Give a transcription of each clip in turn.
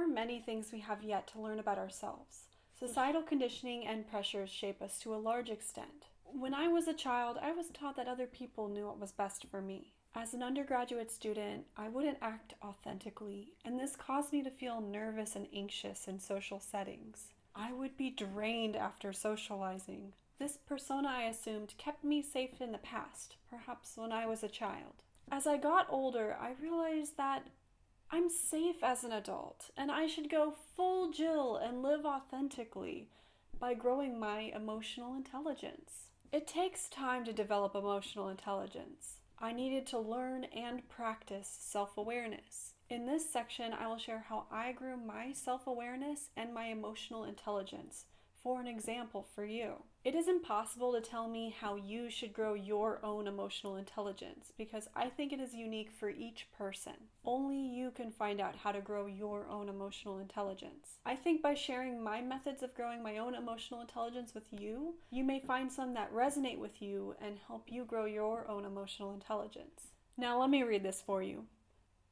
are many things we have yet to learn about ourselves. Societal conditioning and pressures shape us to a large extent. When I was a child, I was taught that other people knew what was best for me. As an undergraduate student, I wouldn't act authentically, and this caused me to feel nervous and anxious in social settings. I would be drained after socializing. This persona I assumed kept me safe in the past, perhaps when I was a child. As I got older, I realized that I'm safe as an adult, and I should go full Jill and live authentically by growing my emotional intelligence. It takes time to develop emotional intelligence. I needed to learn and practice self-awareness. In this section, I will share how I grew my self-awareness and my emotional intelligence for an example for you. It is impossible to tell me how you should grow your own emotional intelligence because I think it is unique for each person. Only you can find out how to grow your own emotional intelligence. I think by sharing my methods of growing my own emotional intelligence with you, you may find some that resonate with you and help you grow your own emotional intelligence. Now let me read this for you.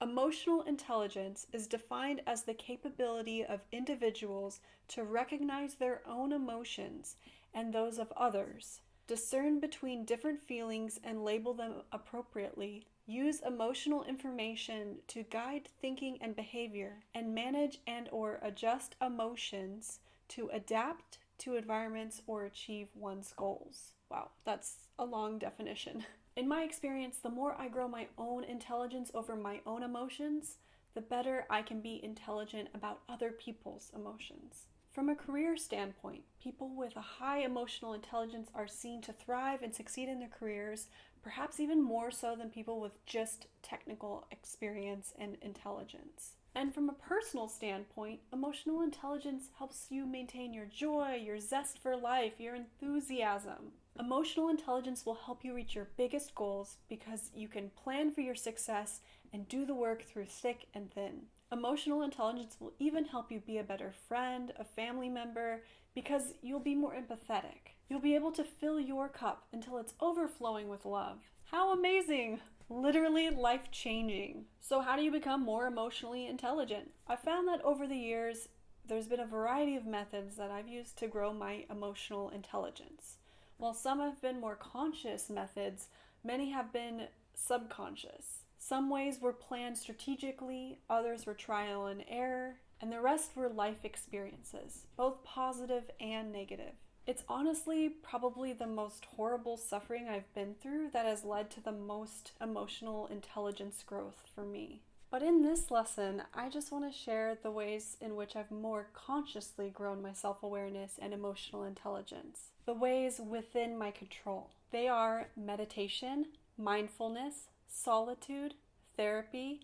Emotional intelligence is defined as the capability of individuals to recognize their own emotions and those of others, discern between different feelings and label them appropriately, use emotional information to guide thinking and behavior, and manage and/or adjust emotions to adapt to environments or achieve one's goals. Wow, that's a long definition. In my experience, the more I grow my own intelligence over my own emotions, the better I can be intelligent about other people's emotions. From a career standpoint, people with a high emotional intelligence are seen to thrive and succeed in their careers, perhaps even more so than people with just technical experience and intelligence. And from a personal standpoint, emotional intelligence helps you maintain your joy, your zest for life, your enthusiasm. Emotional intelligence will help you reach your biggest goals because you can plan for your success and do the work through thick and thin. Emotional intelligence will even help you be a better friend, a family member, because you'll be more empathetic. You'll be able to fill your cup until it's overflowing with love. How amazing! Literally life-changing. So how do you become more emotionally intelligent? I've found that over the years, there's been a variety of methods that I've used to grow my emotional intelligence. While some have been more conscious methods, many have been subconscious. Some ways were planned strategically, others were trial and error, and the rest were life experiences, both positive and negative. It's honestly probably the most horrible suffering I've been through that has led to the most emotional intelligence growth for me. But in this lesson, I just want to share the ways in which I've more consciously grown my self-awareness and emotional intelligence. The ways within my control. They are meditation, mindfulness, solitude, therapy,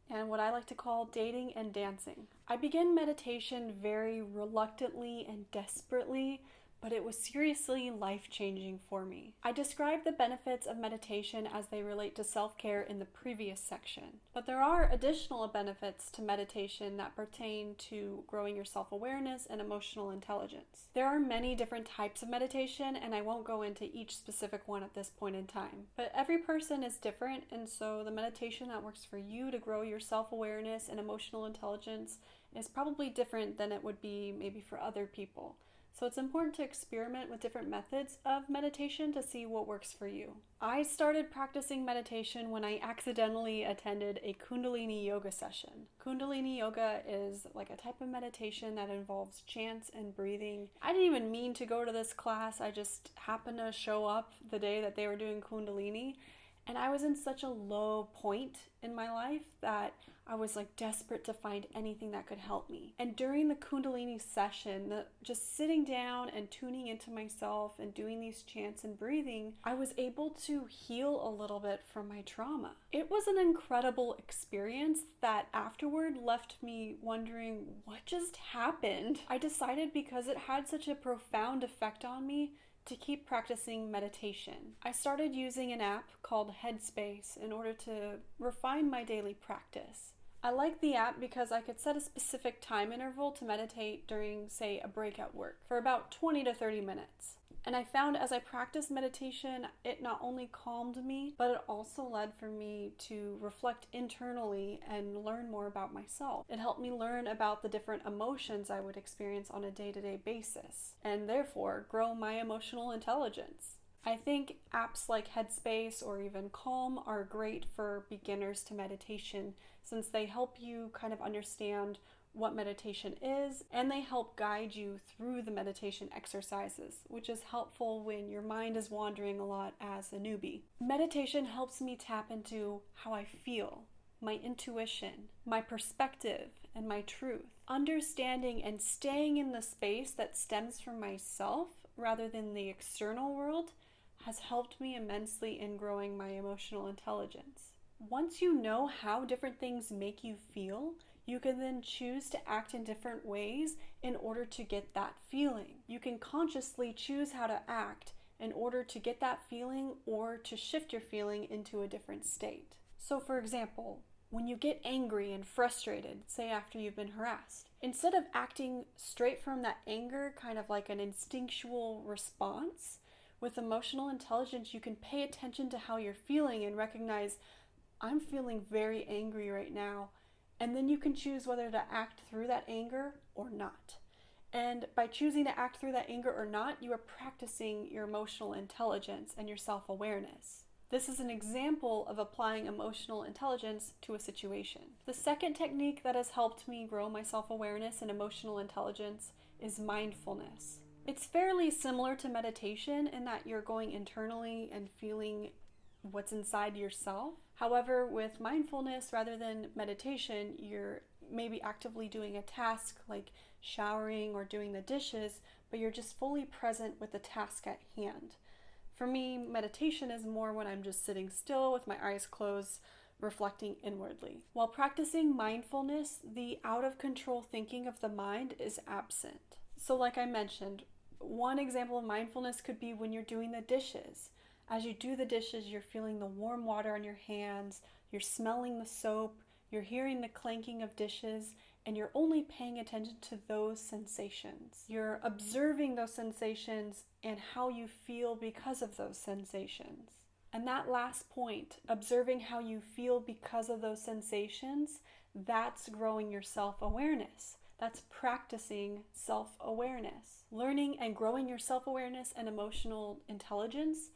and what I like to call dating and dancing. I began meditation very reluctantly and desperately, but it was seriously life-changing for me. I described the benefits of meditation as they relate to self-care in the previous section, but there are additional benefits to meditation that pertain to growing your self-awareness and emotional intelligence. There are many different types of meditation, and I won't go into each specific one at this point in time, but every person is different, and so the meditation that works for you to grow your self-awareness and emotional intelligence is probably different than it would be maybe for other people. So it's important to experiment with different methods of meditation to see what works for you. I started practicing meditation when I accidentally attended a Kundalini yoga session. Kundalini yoga is like a type of meditation that involves chants and breathing. I didn't even mean to go to this class. I just happened to show up the day that they were doing Kundalini. And I was in such a low point in my life that I was like desperate to find anything that could help me. And during the Kundalini session, just sitting down and tuning into myself and doing these chants and breathing, I was able to heal a little bit from my trauma. It was an incredible experience that afterward left me wondering what just happened. I decided because it had such a profound effect on me to keep practicing meditation. I started using an app called Headspace in order to refine my daily practice. I liked the app because I could set a specific time interval to meditate during, say, a break at work for about 20 to 30 minutes. And I found as I practiced meditation, it not only calmed me, but it also led for me to reflect internally and learn more about myself. It helped me learn about the different emotions I would experience on a day-to-day basis, and therefore grow my emotional intelligence. I think apps like Headspace or even Calm are great for beginners to meditation, since they help you kind of understand what meditation is, and they help guide you through the meditation exercises, which is helpful when your mind is wandering a lot as a newbie. Meditation helps me tap into how I feel, my intuition, my perspective, and my truth. Understanding and staying in the space that stems from myself rather than the external world has helped me immensely in growing my emotional intelligence. Once you know how different things make you feel, you can then choose to act in different ways in order to get that feeling. You can consciously choose how to act in order to get that feeling or to shift your feeling into a different state. So for example, when you get angry and frustrated, say after you've been harassed, instead of acting straight from that anger, kind of like an instinctual response, with emotional intelligence, you can pay attention to how you're feeling and recognize, I'm feeling very angry right now. And then you can choose whether to act through that anger or not. And by choosing to act through that anger or not, you are practicing your emotional intelligence and your self-awareness. This is an example of applying emotional intelligence to a situation. The second technique that has helped me grow my self-awareness and emotional intelligence is mindfulness. It's fairly similar to meditation in that you're going internally and feeling what's inside yourself. However, with mindfulness, rather than meditation, you're maybe actively doing a task like showering or doing the dishes, but you're just fully present with the task at hand. For me, meditation is more when I'm just sitting still with my eyes closed, reflecting inwardly. While practicing mindfulness, the out-of-control thinking of the mind is absent. So like I mentioned, one example of mindfulness could be when you're doing the dishes. As you do the dishes, you're feeling the warm water on your hands, you're smelling the soap, you're hearing the clanking of dishes, and you're only paying attention to those sensations. You're observing those sensations and how you feel because of those sensations. And that last point, observing how you feel because of those sensations, that's growing your self-awareness. That's practicing self-awareness. Learning and growing your self-awareness and emotional intelligence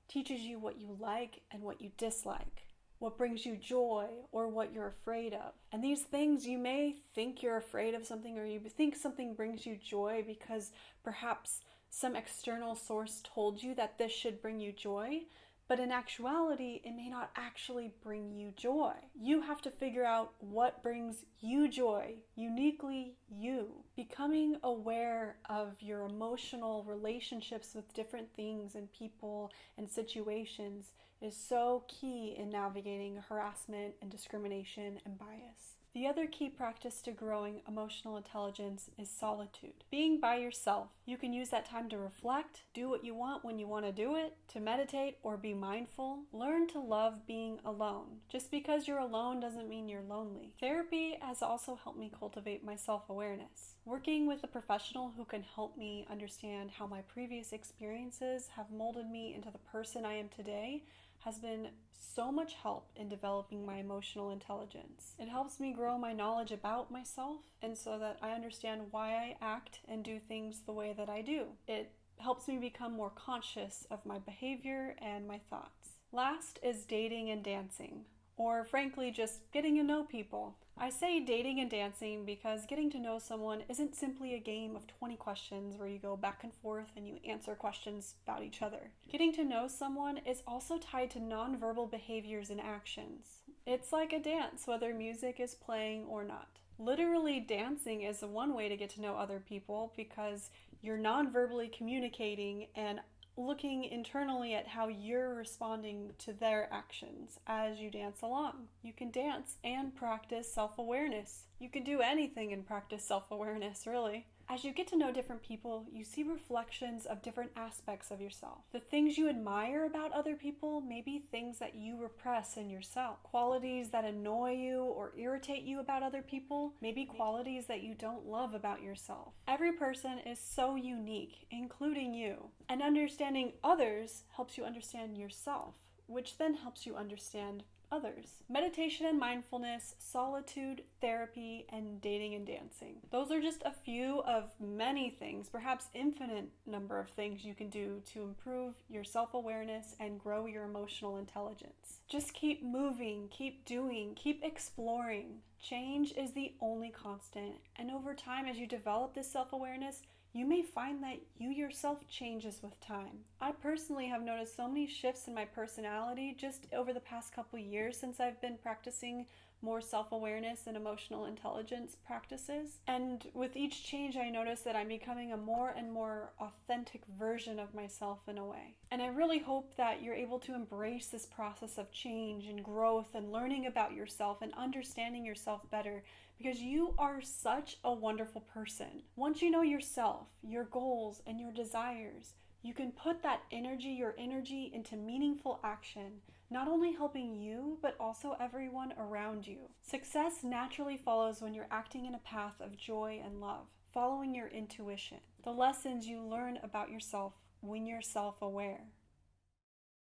teaches you what you like and what you dislike, what brings you joy or what you're afraid of. And these things, you may think you're afraid of something or you think something brings you joy because perhaps some external source told you that this should bring you joy, but in actuality, it may not actually bring you joy. You have to figure out what brings you joy, uniquely you. Becoming aware of your emotional relationships with different things and people and situations is so key in navigating harassment and discrimination and bias. The other key practice to growing emotional intelligence is solitude. Being by yourself. You can use that time to reflect, do what you want when you want to do it, to meditate or be mindful. Learn to love being alone. Just because you're alone doesn't mean you're lonely. Therapy has also helped me cultivate my self-awareness. Working with a professional who can help me understand how my previous experiences have molded me into the person I am today has been so much help in developing my emotional intelligence. It helps me grow my knowledge about myself and so that I understand why I act and do things the way that I do. It helps me become more conscious of my behavior and my thoughts. Last is dating and dancing, or frankly just getting to know people. I say dating and dancing because getting to know someone isn't simply a game of 20 questions where you go back and forth and you answer questions about each other. Getting to know someone is also tied to nonverbal behaviors and actions. It's like a dance, whether music is playing or not. Literally, dancing is one way to get to know other people because you're nonverbally communicating and looking internally at how you're responding to their actions as you dance along. You can dance and practice self-awareness. You can do anything and practice self-awareness, really. As you get to know different people, you see reflections of different aspects of yourself. The things you admire about other people may be things that you repress in yourself. Qualities that annoy you or irritate you about other people may be qualities that you don't love about yourself. Every person is so unique, including you. And understanding others helps you understand yourself, which then helps you understand others. Meditation and mindfulness, solitude, therapy, and dating and dancing. Those are just a few of many things, perhaps infinite number of things you can do to improve your self-awareness and grow your emotional intelligence. Just keep moving, keep doing, keep exploring. Change is the only constant, and over time, as you develop this self-awareness, you may find that you yourself changes with time. I personally have noticed so many shifts in my personality just over the past couple years since I've been practicing more self-awareness and emotional intelligence practices. And with each change, I notice that I'm becoming a more and more authentic version of myself in a way. And I really hope that you're able to embrace this process of change and growth and learning about yourself and understanding yourself better, because you are such a wonderful person. Once you know yourself, your goals, and your desires, you can put that your energy into meaningful action, not only helping you, but also everyone around you. Success naturally follows when you're acting in a path of joy and love, following your intuition, the lessons you learn about yourself when you're self-aware.